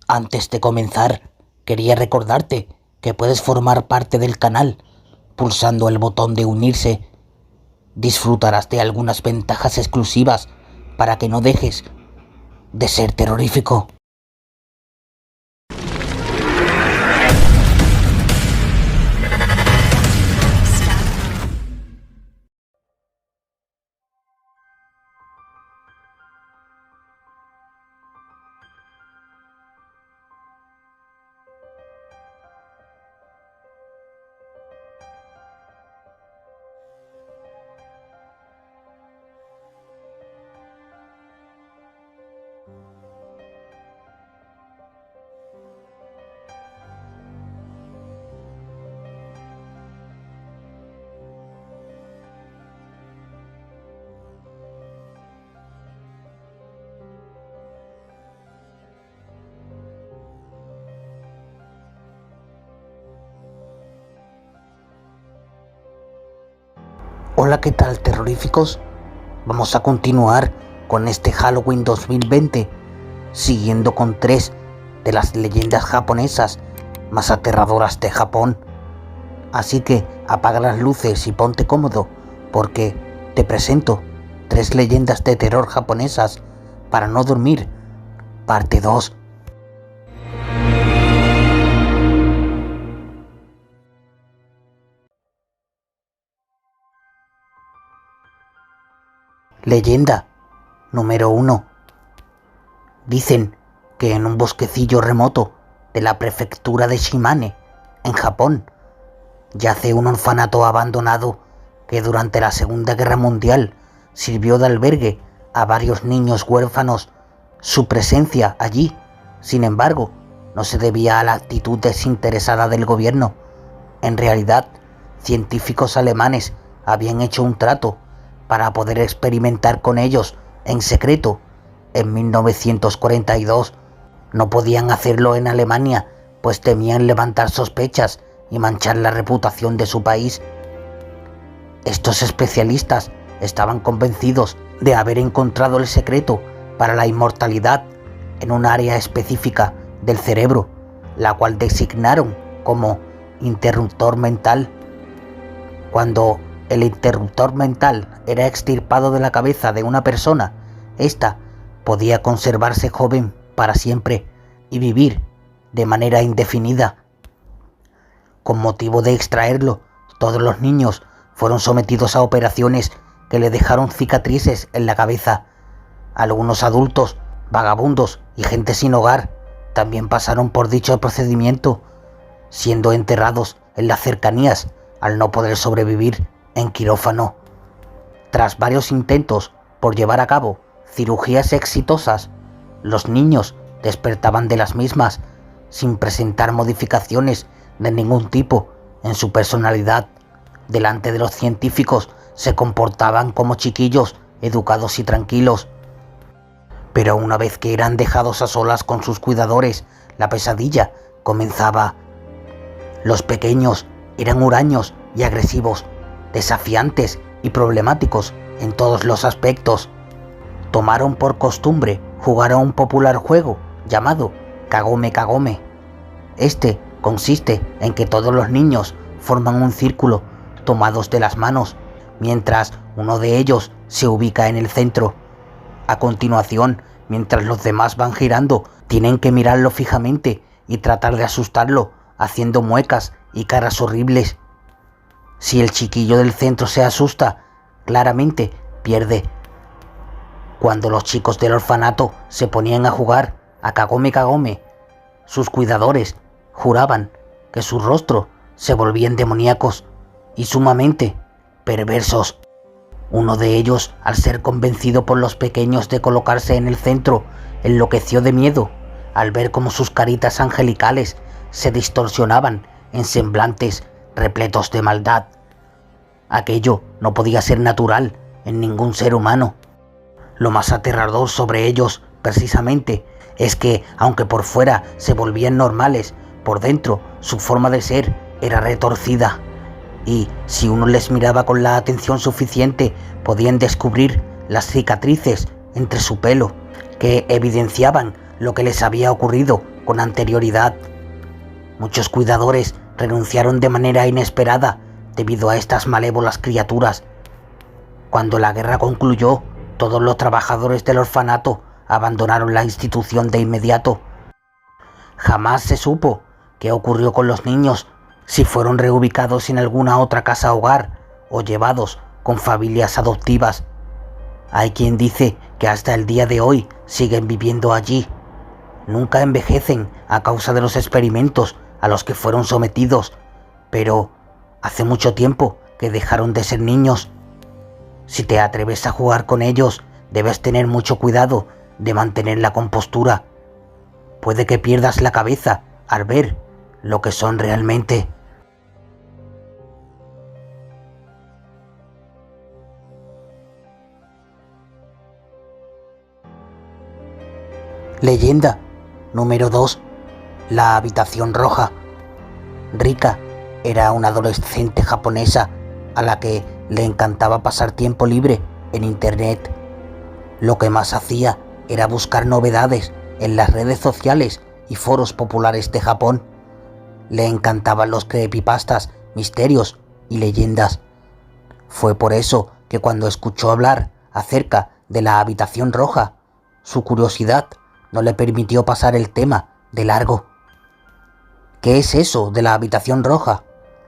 Antes de comenzar, quería recordarte que puedes formar parte del canal pulsando el botón de unirse. Disfrutarás de algunas ventajas exclusivas para que no dejes de ser terrorífico. Hola, ¿qué tal, terroríficos? Vamos a continuar con este Halloween 2020, siguiendo con 3 de las leyendas japonesas más aterradoras de Japón. Así que apaga las luces y ponte cómodo, porque te presento 3 leyendas de terror japonesas para no dormir, parte 2. Leyenda número 1. Dicen que en un bosquecillo remoto de la prefectura de Shimane, en Japón, yace un orfanato abandonado que durante la Segunda Guerra Mundial sirvió de albergue a varios niños huérfanos. Su presencia allí, sin embargo, no se debía a la actitud desinteresada del gobierno. En realidad, científicos alemanes habían hecho un trato para poder experimentar con ellos en secreto. En 1942 no podían hacerlo en Alemania, pues temían levantar sospechas y manchar la reputación de su país. Estos especialistas estaban convencidos de haber encontrado el secreto para la inmortalidad en un área específica del cerebro, la cual designaron como interruptor mental. Cuando el interruptor mental era extirpado de la cabeza de una persona, ésta podía conservarse joven para siempre y vivir de manera indefinida. Con motivo de extraerlo, todos los niños fueron sometidos a operaciones que le dejaron cicatrices en la cabeza. Algunos adultos, vagabundos y gente sin hogar también pasaron por dicho procedimiento, siendo enterrados en las cercanías al no poder sobrevivir en quirófano. Tras varios intentos por llevar a cabo cirugías exitosas, los niños despertaban de las mismas sin presentar modificaciones de ningún tipo en su personalidad. Delante de los científicos se comportaban como chiquillos educados y tranquilos. Pero una vez que eran dejados a solas con sus cuidadores, la pesadilla comenzaba. Los pequeños eran huraños y agresivos, desafiantes y problemáticos en todos los aspectos. Tomaron por costumbre jugar a un popular juego llamado Kagome Kagome. Este consiste en que todos los niños forman un círculo tomados de las manos, mientras uno de ellos se ubica en el centro. A continuación, mientras los demás van girando, tienen que mirarlo fijamente y tratar de asustarlo, haciendo muecas y caras horribles. Si el chiquillo del centro se asusta, claramente pierde. Cuando los chicos del orfanato se ponían a jugar a Kagome Kagome, sus cuidadores juraban que sus rostros se volvían demoníacos y sumamente perversos. Uno de ellos, al ser convencido por los pequeños de colocarse en el centro, enloqueció de miedo al ver cómo sus caritas angelicales se distorsionaban en semblantes repletos de maldad. Aquello no podía ser natural en ningún ser humano. Lo más aterrador sobre ellos, precisamente, es que, aunque por fuera se volvían normales, por dentro su forma de ser era retorcida. Y si uno les miraba con la atención suficiente, podían descubrir las cicatrices entre su pelo, que evidenciaban lo que les había ocurrido con anterioridad. Muchos cuidadores renunciaron de manera inesperada debido a estas malévolas criaturas. Cuando la guerra concluyó, todos los trabajadores del orfanato abandonaron la institución de inmediato. Jamás se supo qué ocurrió con los niños, si fueron reubicados en alguna otra casa hogar o llevados con familias adoptivas. Hay quien dice que hasta el día de hoy siguen viviendo allí. Nunca envejecen a causa de los experimentos a los que fueron sometidos, pero hace mucho tiempo que dejaron de ser niños. Si te atreves a jugar con ellos, debes tener mucho cuidado de mantener la compostura. Puede que pierdas la cabeza al ver lo que son realmente. Leyenda número 2. La habitación roja. Rika era una adolescente japonesa a la que le encantaba pasar tiempo libre en internet. Lo que más hacía era buscar novedades en las redes sociales y foros populares de Japón. Le encantaban los creepypastas, misterios y leyendas. Fue por eso que cuando escuchó hablar acerca de la habitación roja, su curiosidad no le permitió pasar el tema de largo. ¿Qué es eso de la habitación roja?,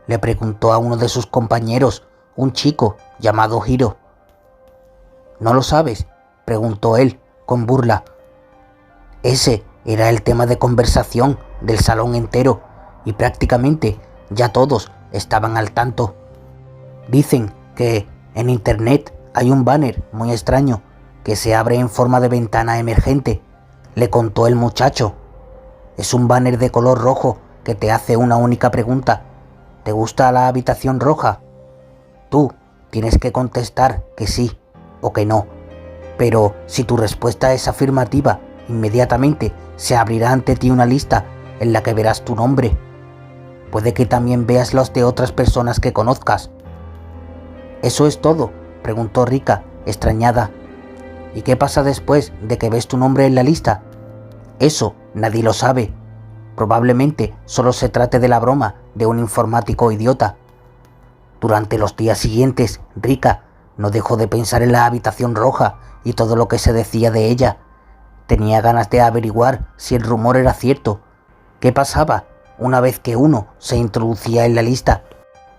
le preguntó a uno de sus compañeros, un chico llamado Hiro. ¿No lo sabes?, preguntó él con burla. Ese era el tema de conversación del salón entero y prácticamente ya todos estaban al tanto. Dicen que en internet hay un banner muy extraño que se abre en forma de ventana emergente, le contó el muchacho. Es un banner de color rojo que te hace una única pregunta. ¿Te gusta la habitación roja? Tú tienes que contestar que sí o que no. Pero si tu respuesta es afirmativa, inmediatamente se abrirá ante ti una lista en la que verás tu nombre. Puede que también veas los de otras personas que conozcas. ¿Eso es todo?, preguntó Rika, extrañada. ¿Y qué pasa después de que ves tu nombre en la lista? Eso nadie lo sabe. Probablemente solo se trate de la broma de un informático idiota. Durante los días siguientes, Rika no dejó de pensar en la habitación roja y todo lo que se decía de ella. Tenía ganas de averiguar si el rumor era cierto. ¿Qué pasaba una vez que uno se introducía en la lista?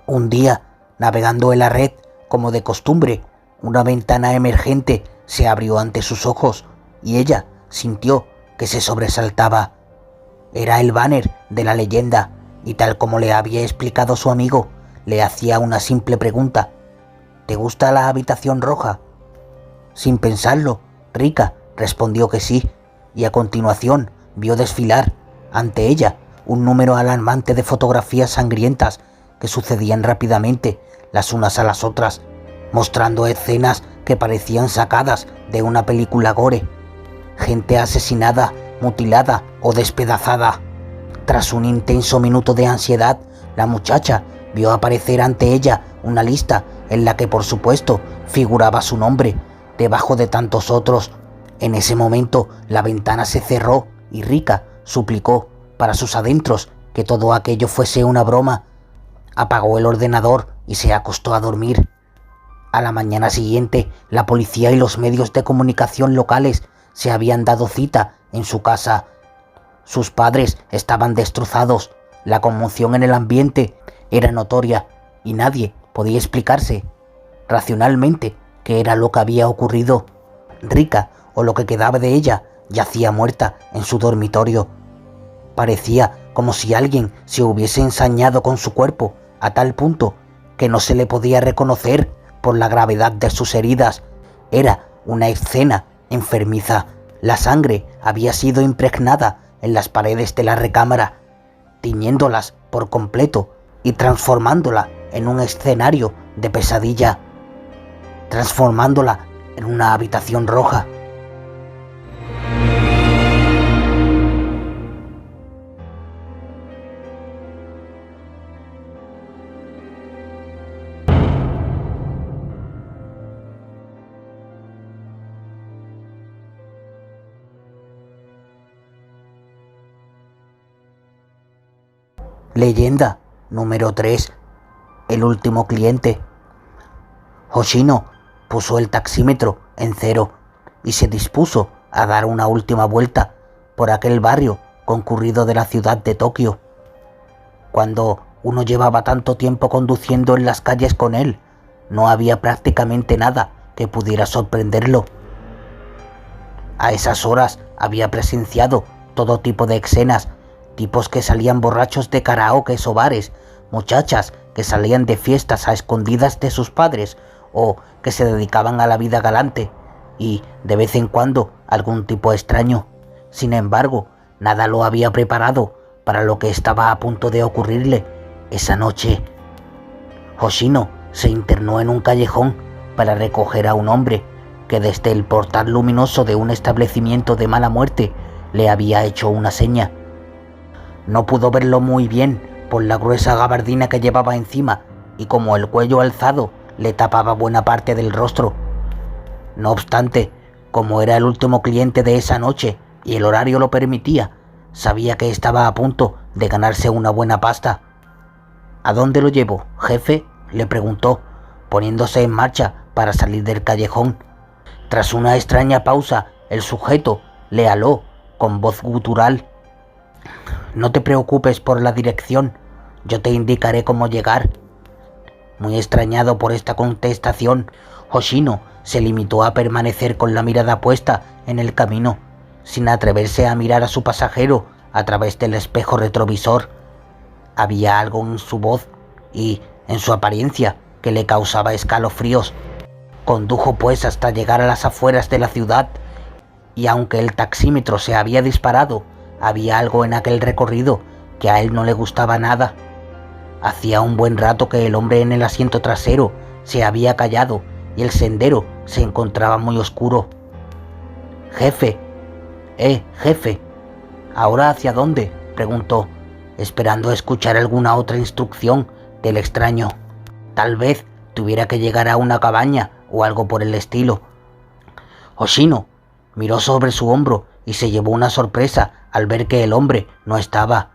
Un día, navegando en la red, como de costumbre, una ventana emergente se abrió ante sus ojos y ella sintió que se sobresaltaba. Era el banner de la leyenda y, tal como le había explicado su amigo, le hacía una simple pregunta. ¿Te gusta la habitación roja? Sin pensarlo, Rika respondió que sí, y a continuación vio desfilar ante ella un número alarmante de fotografías sangrientas que sucedían rápidamente las unas a las otras, mostrando escenas que parecían sacadas de una película gore. Gente asesinada, mutilada o despedazada. Tras un intenso minuto de ansiedad, la muchacha vio aparecer ante ella una lista en la que, por supuesto, figuraba su nombre, debajo de tantos otros. En ese momento, la ventana se cerró y Rika suplicó para sus adentros que todo aquello fuese una broma. Apagó el ordenador y se acostó a dormir. A la mañana siguiente, la policía y los medios de comunicación locales se habían dado cita en su casa. Sus padres estaban destrozados, la conmoción en el ambiente era notoria y nadie podía explicarse racionalmente qué era lo que había ocurrido. Rika, o lo que quedaba de ella, yacía muerta en su dormitorio. Parecía como si alguien se hubiese ensañado con su cuerpo a tal punto que no se le podía reconocer por la gravedad de sus heridas. Era una escena enfermiza. La sangre había sido impregnada en las paredes de la recámara, tiñéndolas por completo y transformándola en un escenario de pesadilla, transformándola en una habitación roja. Leyenda número 3. El último cliente. Hoshino puso el taxímetro en 0 y se dispuso a dar una última vuelta por aquel barrio concurrido de la ciudad de Tokio. Cuando uno llevaba tanto tiempo conduciendo en las calles con él, no había prácticamente nada que pudiera sorprenderlo. A esas horas había presenciado todo tipo de escenas, tipos que salían borrachos de karaokes o bares, muchachas que salían de fiestas a escondidas de sus padres o que se dedicaban a la vida galante, y de vez en cuando algún tipo extraño. Sin embargo, nada lo había preparado para lo que estaba a punto de ocurrirle esa noche. Hoshino se internó en un callejón para recoger a un hombre que desde el portal luminoso de un establecimiento de mala muerte le había hecho una seña. No pudo verlo muy bien por la gruesa gabardina que llevaba encima y como el cuello alzado le tapaba buena parte del rostro. No obstante, como era el último cliente de esa noche y el horario lo permitía, sabía que estaba a punto de ganarse una buena pasta. ¿A dónde lo llevo, jefe?, le preguntó, poniéndose en marcha para salir del callejón. Tras una extraña pausa, el sujeto le aló con voz gutural: «No te preocupes por la dirección, yo te indicaré cómo llegar». Muy extrañado por esta contestación, Hoshino se limitó a permanecer con la mirada puesta en el camino, sin atreverse a mirar a su pasajero a través del espejo retrovisor. Había algo en su voz y en su apariencia que le causaba escalofríos. Condujo pues hasta llegar a las afueras de la ciudad, y aunque el taxímetro se había disparado, había algo en aquel recorrido que a él no le gustaba nada. Hacía un buen rato que el hombre en el asiento trasero se había callado y el sendero se encontraba muy oscuro. «Jefe, jefe, ¿ahora hacia dónde?», preguntó, esperando escuchar alguna otra instrucción del extraño. Tal vez tuviera que llegar a una cabaña o algo por el estilo. Hoshino miró sobre su hombro y se llevó una sorpresa al ver que el hombre no estaba.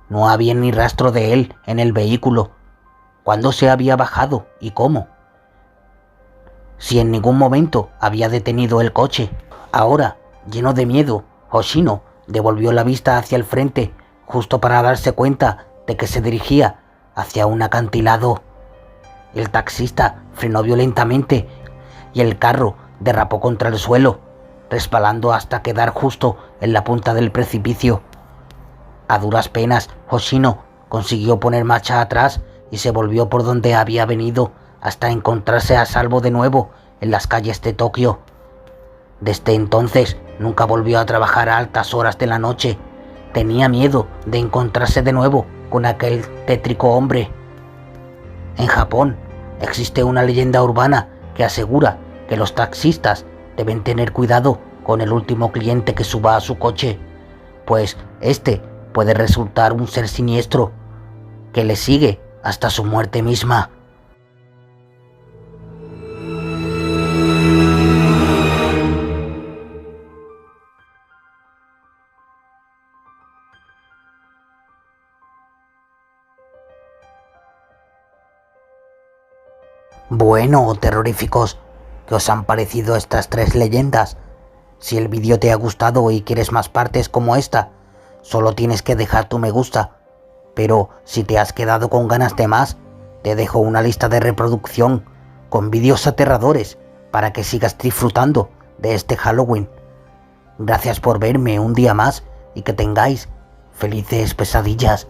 No había ni rastro de él en el vehículo. ¿Cuándo se había bajado y cómo? Si en ningún momento había detenido el coche. Ahora, lleno de miedo, Hoshino devolvió la vista hacia el frente, justo para darse cuenta de que se dirigía hacia un acantilado. El taxista frenó violentamente y el carro derrapó contra el suelo, resbalando hasta quedar justo en la punta del precipicio. A duras penas, Hoshino consiguió poner marcha atrás y se volvió por donde había venido hasta encontrarse a salvo de nuevo en las calles de Tokio. Desde entonces nunca volvió a trabajar a altas horas de la noche. Tenía miedo de encontrarse de nuevo con aquel tétrico hombre. En Japón existe una leyenda urbana que asegura que los taxistas deben tener cuidado con el último cliente que suba a su coche, pues este puede resultar un ser siniestro que le sigue hasta su muerte misma. Bueno, terroríficos, ¿qué os han parecido estas 3 leyendas? Si el vídeo te ha gustado y quieres más partes como esta, solo tienes que dejar tu me gusta. Pero si te has quedado con ganas de más, te dejo una lista de reproducción con vídeos aterradores para que sigas disfrutando de este Halloween. Gracias por verme un día más y que tengáis felices pesadillas.